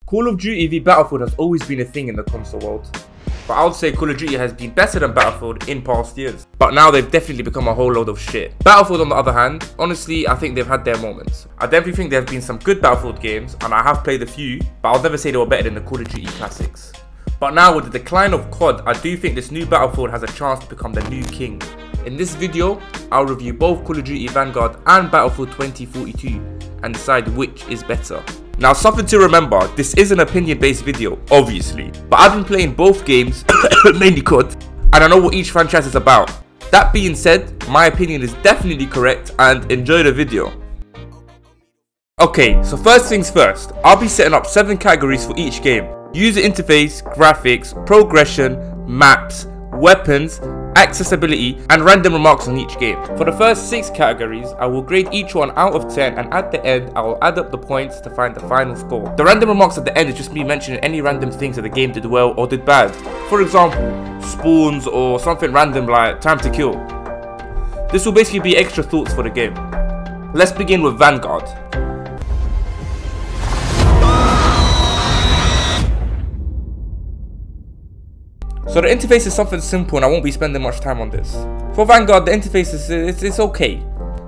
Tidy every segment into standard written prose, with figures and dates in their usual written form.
Call of Duty v Battlefield has always been a thing in the console world, but I would say Call of Duty has been better than Battlefield in past years. But now they've definitely become a whole load of shit. Battlefield on the other hand, honestly, I think they've had their moments. I definitely think there have been some good Battlefield games, and I have played a few, but I'll never say they were better than the Call of Duty classics. But now with the decline of COD, I do think this new Battlefield has a chance to become the new king. In this video, I'll review both Call of Duty Vanguard and Battlefield 2042 and decide which is better. Now, something to remember, this is an opinion based video, obviously, but I've been playing both games, mainly COD, and I know what each franchise is about. That being said, my opinion is definitely correct, and enjoy the video. Okay, so first things first, I'll be setting up 7 categories for each game: user interface, graphics, progression, maps, weapons, accessibility, and random remarks on each game. For the first 6 categories, I will grade each one out of 10, and at the end, I will add up the points to find the final score. The random remarks at the end is just me mentioning any random things that the game did well or did bad. For example, spawns or something random like time to kill. This will basically be extra thoughts for the game. Let's begin with Vanguard. So the interface is something simple and I won't be spending much time on this. For Vanguard, the interface is okay.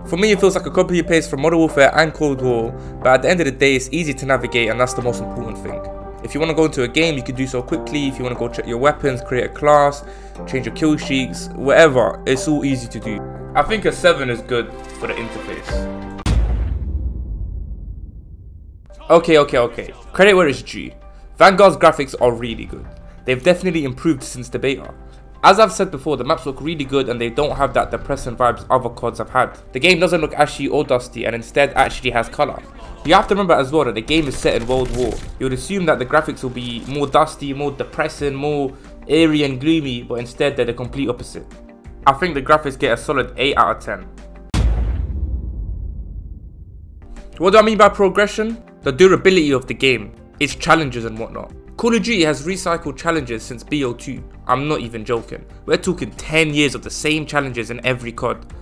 For me, it feels like a copy and paste from Modern Warfare and Cold War, but at the end of the day, it's easy to navigate, and that's the most important thing. If you want to go into a game, you can do so quickly. If you want to go check your weapons, create a class, change your kill sheets, whatever, it's all easy to do. I think a 7 is good for the interface. Okay. Credit where it's due. Vanguard's graphics are really good. They've definitely improved since the beta. As I've said before, the maps look really good and they don't have that depressing vibes other CODs have had. The game doesn't look ashy or dusty and instead actually has colour. You have to remember as well that the game is set in World War. You would assume that the graphics will be more dusty, more depressing, more eerie and gloomy, but instead they're the complete opposite. I think the graphics get a solid 8 out of 10. What do I mean by progression? The durability of the game, its challenges and whatnot. Call of Duty has recycled challenges since BO2, I'm not even joking. We're talking 10 years of the same challenges in every COD.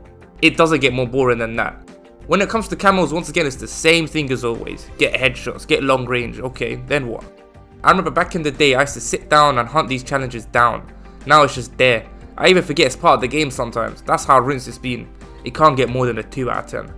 It doesn't get more boring than that. When it comes to camos, once again it's the same thing as always. Get headshots, get long range, okay, then what? I remember back in the day I used to sit down and hunt these challenges down. Now it's just there. I even forget it's part of the game sometimes. That's how rinsed it's been. It can't get more than a 2 out of 10.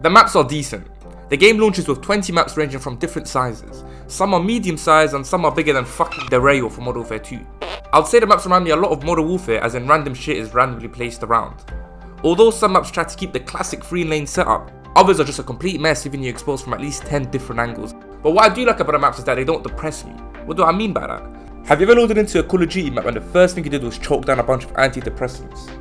The maps are decent. The game launches with 20 maps ranging from different sizes. Some are medium sized and some are bigger than fucking the rail from Modern Warfare 2. I'd say the maps remind me a lot of Modern Warfare, as in random shit is randomly placed around. Although some maps try to keep the classic 3-lane setup, others are just a complete mess, leaving you exposed from at least 10 different angles. But what I do like about the maps is that they don't depress me. What do I mean by that? Have you ever loaded into a Call of Duty map and the first thing you did was choke down a bunch of antidepressants?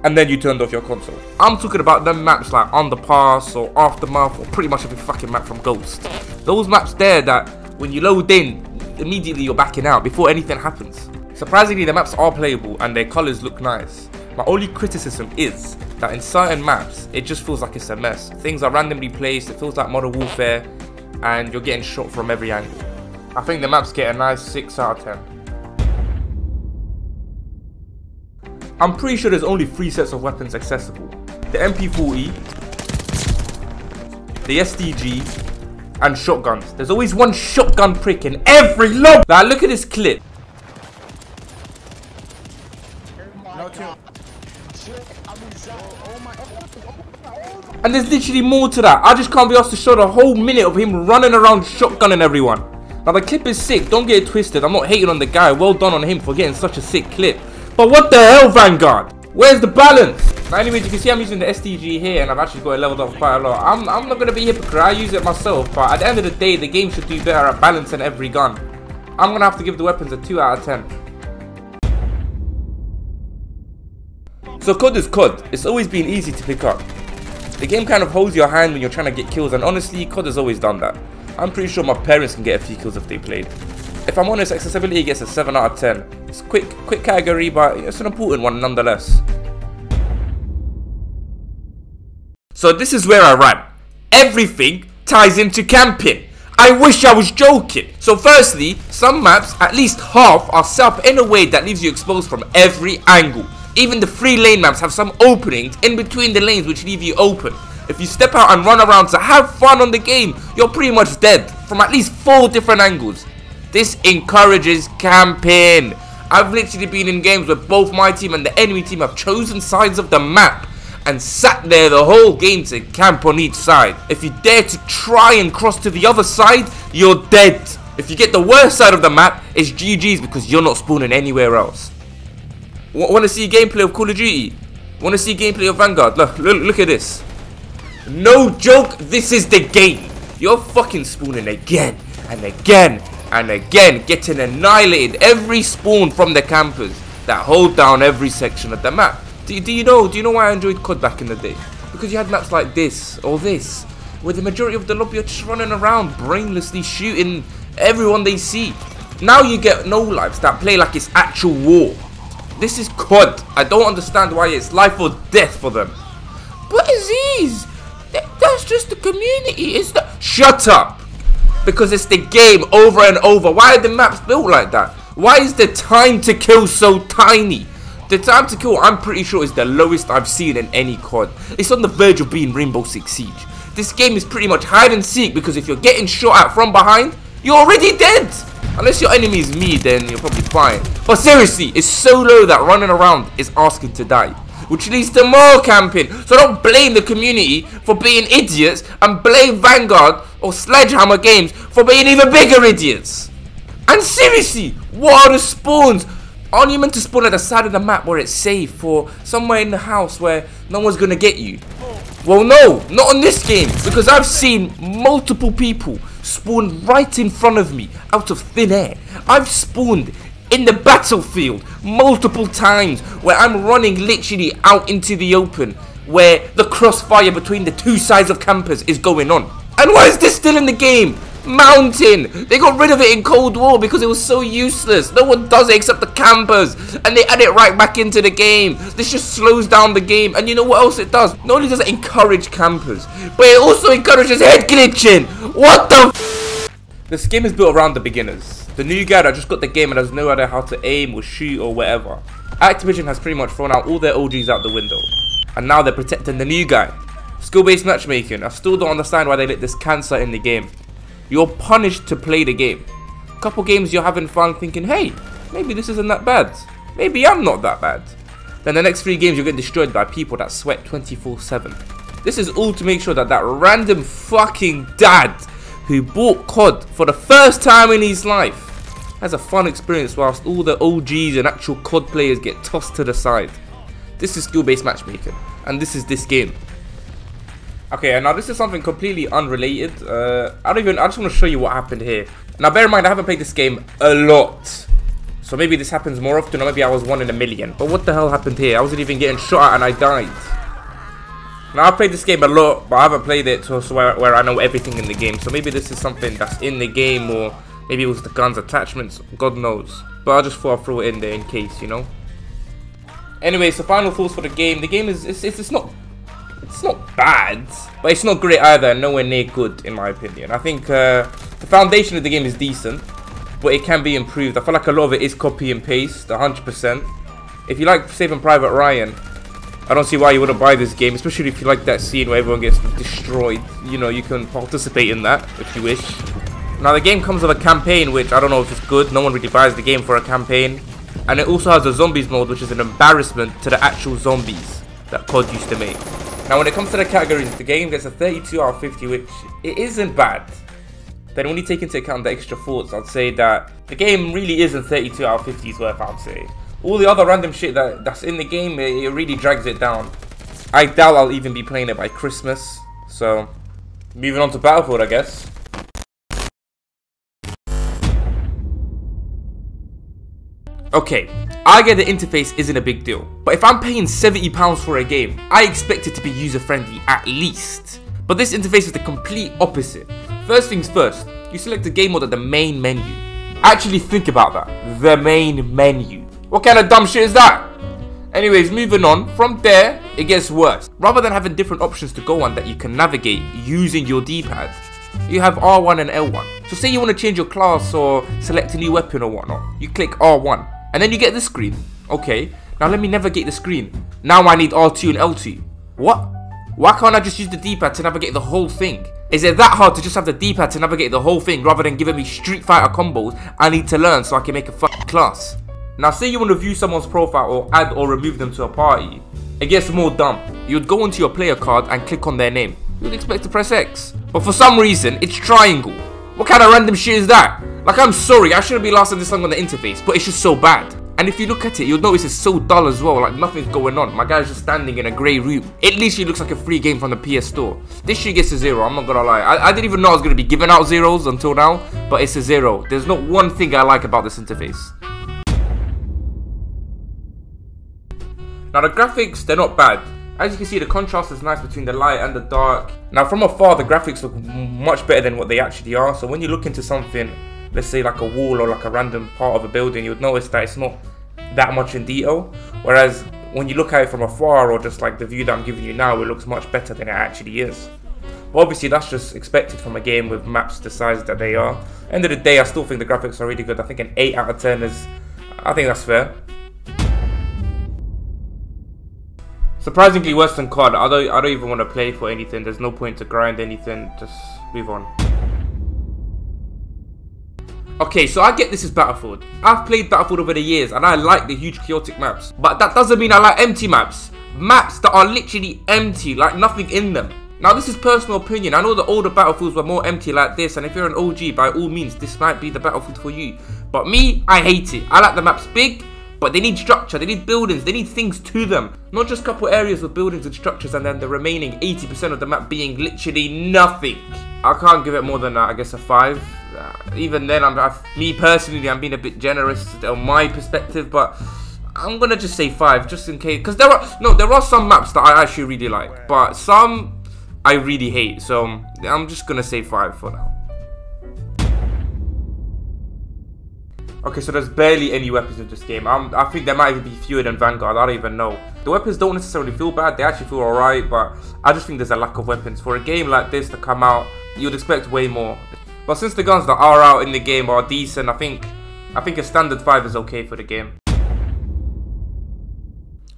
And then you turned off your console? I'm talking about them maps like Underpass or Aftermath or pretty much every fucking map from Ghost. Those maps there that when you load in, immediately you're backing out before anything happens. Surprisingly, the maps are playable and their colours look nice. My only criticism is that in certain maps, it just feels like it's a mess. Things are randomly placed, it feels like Modern Warfare, and you're getting shot from every angle. I think the maps get a nice 6 out of 10. I'm pretty sure there's only 3 sets of weapons accessible. The MP40, the SDG, and shotguns. There's always one shotgun prick in every lob! Like, look at this clip. And there's literally more to that. I just can't be asked to show the whole minute of him running around shotgunning everyone. Now the clip is sick, don't get it twisted. I'm not hating on the guy, well done on him for getting such a sick clip. But what the hell, Vanguard? Where's the balance? Now anyways, you can see I'm using the SDG here and I've actually got it leveled up quite a lot. I'm not going to be a hypocrite, I use it myself, but at the end of the day, the game should do better at balancing every gun. I'm going to have to give the weapons a 2 out of 10. So COD is COD. It's always been easy to pick up. The game kind of holds your hand when you're trying to get kills, and honestly, COD has always done that. I'm pretty sure my parents can get a few kills if they played. If I'm honest, accessibility gets a 7 out of 10. It's quick category, but it's an important one nonetheless. So this is where I rant. Everything ties into camping. I wish I was joking. So firstly, some maps, at least half, are set up in a way that leaves you exposed from every angle. Even the 3-lane maps have some openings in between the lanes which leave you open. If you step out and run around to have fun on the game, you're pretty much dead from at least 4 different angles. This encourages camping. I've literally been in games where both my team and the enemy team have chosen sides of the map and sat there the whole game to camp on each side. If you dare to try and cross to the other side, you're dead. If you get the worst side of the map, it's GG's because you're not spawning anywhere else. Want to see gameplay of Call of Duty? Want to see gameplay of Vanguard? Look at this. No joke, this is the game. You're fucking spawning again and again and again, getting annihilated every spawn from the campers that hold down every section of the map. Do you know why I enjoyed COD back in the day? Because you had maps like this or this, where the majority of the lobby are just running around brainlessly shooting everyone they see. Now you get no lives that play like it's actual war. This is COD. I don't understand why it's life or death for them. But Aziz, that's just the community. It's the... Shut up. Because it's the game over and over. Why are the maps built like that? Why is the time to kill so tiny? The time to kill, I'm pretty sure, is the lowest I've seen in any COD. It's on the verge of being Rainbow Six Siege. This game is pretty much hide and seek because if you're getting shot at from behind, you're already dead. Unless your enemy is me, then you're probably fine. But seriously, it's so low that running around is asking to die, which leads to more camping. So don't blame the community for being idiots and blame Vanguard or Sledgehammer Games for being even bigger idiots. And seriously, what are the spawns? Aren't you meant to spawn at the side of the map where it's safe or somewhere in the house where no one's gonna get you? Well, no, not on this game, because I've seen multiple people spawn right in front of me out of thin air. I've spawned in the battlefield multiple times where I'm running literally out into the open where the crossfire between the 2 sides of campers is going on. And why is this still in the game? Mountain. They got rid of it in Cold War because it was so useless. No one does it except the campers, and they add it right back into the game. This just slows down the game. And you know what else it does? Not only does it encourage campers, but it also encourages head glitching. What the f? This game is built around the beginners. The new guy that just got the game and has no idea how to aim or shoot or whatever. Activision has pretty much thrown out all their OGs out the window, and now they're protecting the new guy. Skill-based matchmaking. I still don't understand why they let this cancer in the game. You're punished to play the game. A couple games you're having fun thinking, hey, maybe this isn't that bad. Maybe I'm not that bad. Then the next 3 games you're getting destroyed by people that sweat 24/7. This is all to make sure that that random fucking dad who bought COD for the first time in his life has a fun experience whilst all the OGs and actual COD players get tossed to the side. This is skill-based matchmaking, and this is this game. Okay, and now this is something completely unrelated. I just want to show you what happened here. Now bear in mind, I haven't played this game a lot, so maybe this happens more often, or maybe I was 1 in a million. But what the hell happened here? I wasn't even getting shot at and I died. Now I've played this game a lot, but I haven't played it to where I know everything in the game. So maybe this is something that's in the game, or maybe it was the guns attachments, God knows. But I just thought I'd throw it in there in case, you know. Anyway, so final thoughts for the game. The game is it's not bad, but it's not great either, and nowhere near good in my opinion. I think the foundation of the game is decent, but it can be improved. I feel like a lot of it is copy and paste, 100%. If you like Saving Private Ryan, I don't see why you wouldn't buy this game, especially if you like that scene where everyone gets destroyed. You know, you can participate in that if you wish. Now the game comes with a campaign, which I don't know if it's good. No one really buys the game for a campaign. And it also has a zombies mode, which is an embarrassment to the actual zombies that COD used to make. Now when it comes to the categories, the game gets a 32 out of 50, which it isn't bad. Then when you take into account the extra thoughts, I'd say that the game really isn't 32 out of 50's worth, I'd say. All the other random shit that's in the game, it really drags it down. I doubt I'll even be playing it by Christmas. So, moving on to Battlefield, I guess. Okay, I get the interface isn't a big deal, but if I'm paying £70 for a game, I expect it to be user-friendly at least. But this interface is the complete opposite. First things first, you select the game mode at the main menu. Actually think about that, the main menu. What kind of dumb shit is that? Anyways, moving on, from there, it gets worse. Rather than having different options to go on that you can navigate using your D-pad, you have R1 and L1. So say you want to change your class or select a new weapon or whatnot, you click R1. And then you get this screen. Okay, now let me navigate the screen. Now I need R2 and L2. What? Why can't I just use the D-pad to navigate the whole thing? Is it that hard to just have the D-pad to navigate the whole thing rather than giving me Street Fighter combos I need to learn so I can make a fucking class? Now say you want to view someone's profile or add or remove them to a party. It gets more dumb. You'd go into your player card and click on their name. You'd expect to press X. But for some reason, it's triangle. What kind of random shit is that? Like, I'm sorry, I shouldn't be lasting this long on the interface, but it's just so bad. And if you look at it, you'll notice it's so dull as well, like nothing's going on. My guy's just standing in a grey room. It literally looks like a free game from the PS Store. This shit gets a 0, I'm not gonna lie. I didn't even know I was gonna be giving out zeros until now, but it's a 0. There's not one thing I like about this interface. Now the graphics, they're not bad. As you can see, the contrast is nice between the light and the dark. Now from afar, the graphics look much better than what they actually are. So when you look into something, let's say like a wall or like a random part of a building, you'll notice that it's not that much in detail. Whereas when you look at it from afar, or just like the view that I'm giving you now, it looks much better than it actually is. But obviously that's just expected from a game with maps the size that they are. End of the day, I still think the graphics are really good. I think an 8 out of 10 is, I think that's fair. Surprisingly worse than COD. I don't even want to play for anything. There's no point to grind anything. Just move on. Okay, so I get this is Battlefield. I've played Battlefield over the years and I like the huge chaotic maps. But that doesn't mean I like empty maps. Maps that are literally empty, like nothing in them. Now this is personal opinion. I know the older Battlefields were more empty like this, and if you're an OG, by all means, this might be the Battlefield for you. But me, I hate it. I like the maps big, but they need structure, they need buildings, they need things to them. Not just a couple areas with buildings and structures and then the remaining 80% of the map being literally nothing. I can't give it more than, I guess, a 5. Even then, me personally, I'm being a bit generous on my perspective, but I'm gonna just say 5, just in case. Because there are some maps that I actually really like, but some I really hate. So I'm just gonna say 5 for now. Okay, so there's barely any weapons in this game. I think there might even be fewer than Vanguard, I don't even know. The weapons don't necessarily feel bad, they actually feel alright, but I just think there's a lack of weapons. For a game like this to come out, you'd expect way more. But since the guns that are out in the game are decent, I think a standard 5 is okay for the game.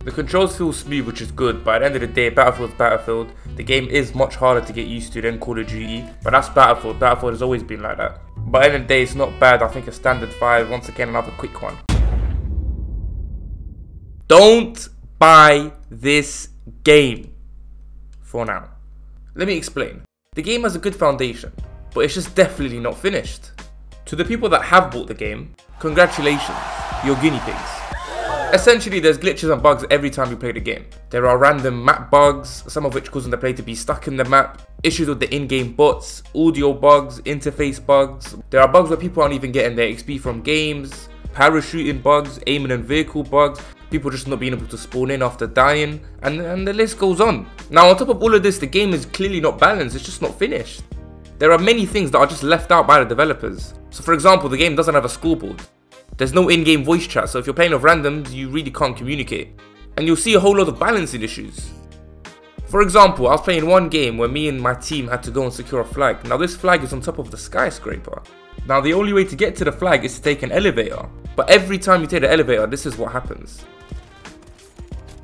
The controls feel smooth, which is good, but at the end of the day, Battlefield's Battlefield. The game is much harder to get used to than Call of Duty, but that's Battlefield. Battlefield has always been like that. But at the end of the day, it's not bad. I think a standard 5, once again, another quick one. Don't buy this game for now. Let me explain. The game has a good foundation, but it's just definitely not finished. To the people that have bought the game, congratulations, you're guinea pigs. Essentially, there's glitches and bugs every time you play the game. There are random map bugs, some of which causing the player to be stuck in the map, issues with the in-game bots, audio bugs, interface bugs. There are bugs where people aren't even getting their XP from games, parachuting bugs, aiming and vehicle bugs, people just not being able to spawn in after dying, and the list goes on. Now, on top of all of this, the game is clearly not balanced, it's just not finished. There are many things that are just left out by the developers. So for example, the game doesn't have a scoreboard. There's no in-game voice chat, so if you're playing with randoms, you really can't communicate. And you'll see a whole lot of balancing issues. For example, I was playing one game where me and my team had to go and secure a flag. Now this flag is on top of the skyscraper. Now the only way to get to the flag is to take an elevator. But every time you take the elevator, this is what happens.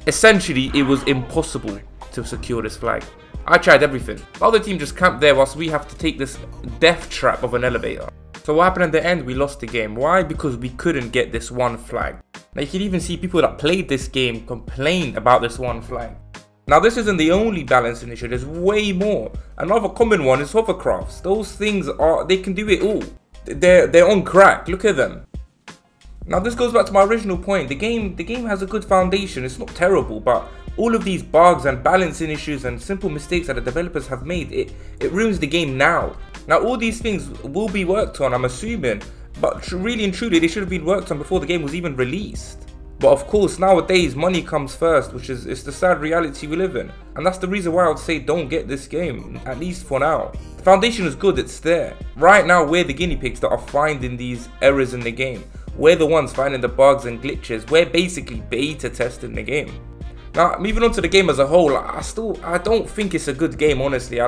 Essentially, it was impossible to secure this flag. I tried everything. The other team just camped there whilst we have to take this death trap of an elevator. So what happened at the end? We lost the game. Why? Because we couldn't get this one flag. Now you can even see people that played this game complain about this one flag. Now this isn't the only balancing issue, there's way more. Another common one is hovercrafts. Those things they can do it all. They're on crack, look at them. Now this goes back to my original point. The game has a good foundation, it's not terrible, but all of these bugs and balancing issues and simple mistakes that the developers have made, it ruins the game now. Now all these things will be worked on, I'm assuming, but really and truly they should have been worked on before the game was even released. But of course nowadays money comes first, which is it's the sad reality we live in. And that's the reason why I would say don't get this game, at least for now. The foundation is good, it's there. Right now we're the guinea pigs that are finding these errors in the game. We're the ones finding the bugs and glitches. We're basically beta testing the game. Now, moving on to the game as a whole, I don't think it's a good game, honestly.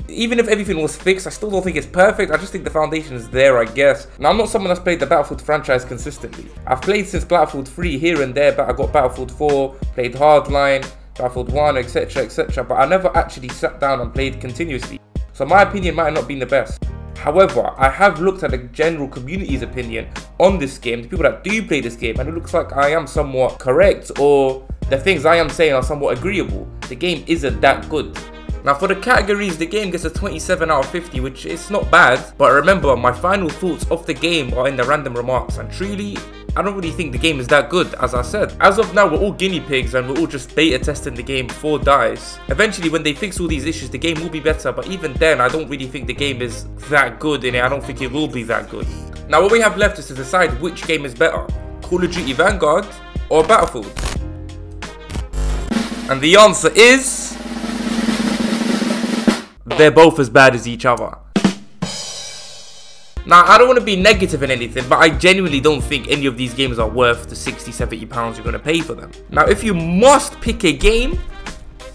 Even if everything was fixed, I still don't think it's perfect. I just think the foundation is there, I guess. Now, I'm not someone that's played the Battlefield franchise consistently. I've played since Battlefield 3 here and there, but I got Battlefield 4, played Hardline, Battlefield 1, etc, etc, but I never actually sat down and played continuously. So my opinion might not have been the best. However, I have looked at the general community's opinion on this game, the people that do play this game, and it looks like I am somewhat correct, or the things I am saying are somewhat agreeable. The game isn't that good. Now for the categories, the game gets a 27 out of 50, which is not bad, but remember, my final thoughts of the game are in the random remarks, and truly, I don't really think the game is that good, as I said. As of now, we're all guinea pigs and we're all just beta testing the game for DICE. Eventually, when they fix all these issues, the game will be better, but even then, I don't really think the game is that good in it. I don't think it will be that good. Now, what we have left is to decide which game is better, Call of Duty Vanguard or Battlefield. And the answer is... they're both as bad as each other. Now, I don't want to be negative in anything, but I genuinely don't think any of these games are worth the £60–70 you're going to pay for them. Now, if you must pick a game,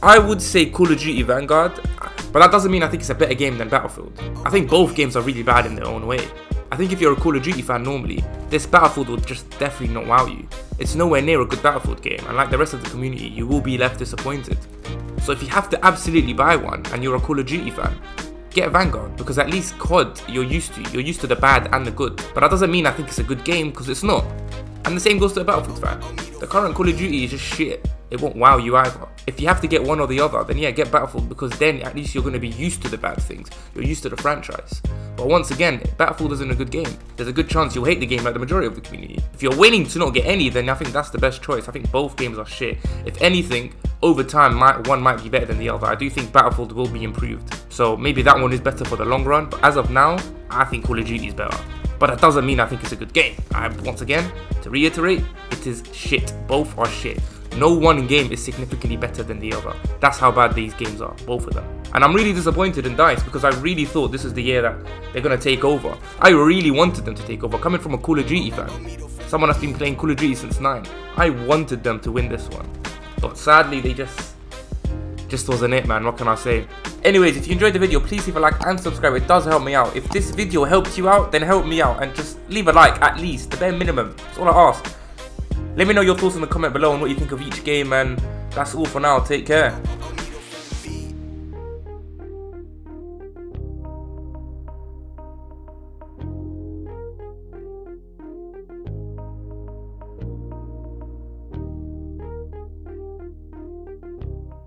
I would say Call of Duty Vanguard, but that doesn't mean I think it's a better game than Battlefield. I think both games are really bad in their own way. I think if you're a Call of Duty fan normally, this Battlefield will just definitely not wow you. It's nowhere near a good Battlefield game, and like the rest of the community, you will be left disappointed. So if you have to absolutely buy one, and you're a Call of Duty fan, get Vanguard, because at least COD you're used to. You're used to the bad and the good. But that doesn't mean I think it's a good game, because it's not. And the same goes to a Battlefield fan. The current Call of Duty is just shit. It won't wow you either. If you have to get one or the other, then yeah, get Battlefield, because then at least you're going to be used to the bad things. You're used to the franchise. But once again, Battlefield isn't a good game. There's a good chance you'll hate the game like the majority of the community. If you're waiting to not get any, then I think that's the best choice. I think both games are shit. If anything, over time, one might be better than the other. I do think Battlefield will be improved. So maybe that one is better for the long run. But as of now, I think Call of Duty is better. But that doesn't mean I think it's a good game. Once again, to reiterate, it is shit. Both are shit. No one game is significantly better than the other. That's how bad these games are, both of them. And I'm really disappointed in DICE, because I really thought this is the year that they're going to take over. I really wanted them to take over. Coming from a Call of Duty fan, someone that's been playing Call of Duty since 9, I wanted them to win this one. But sadly, they just wasn't it, man. What can I say? Anyways, if you enjoyed the video, please leave a like and subscribe. It does help me out. If this video helped you out, then help me out. And just leave a like, at least. The bare minimum. That's all I ask. Let me know your thoughts in the comment below on what you think of each game. And that's all for now. Take care.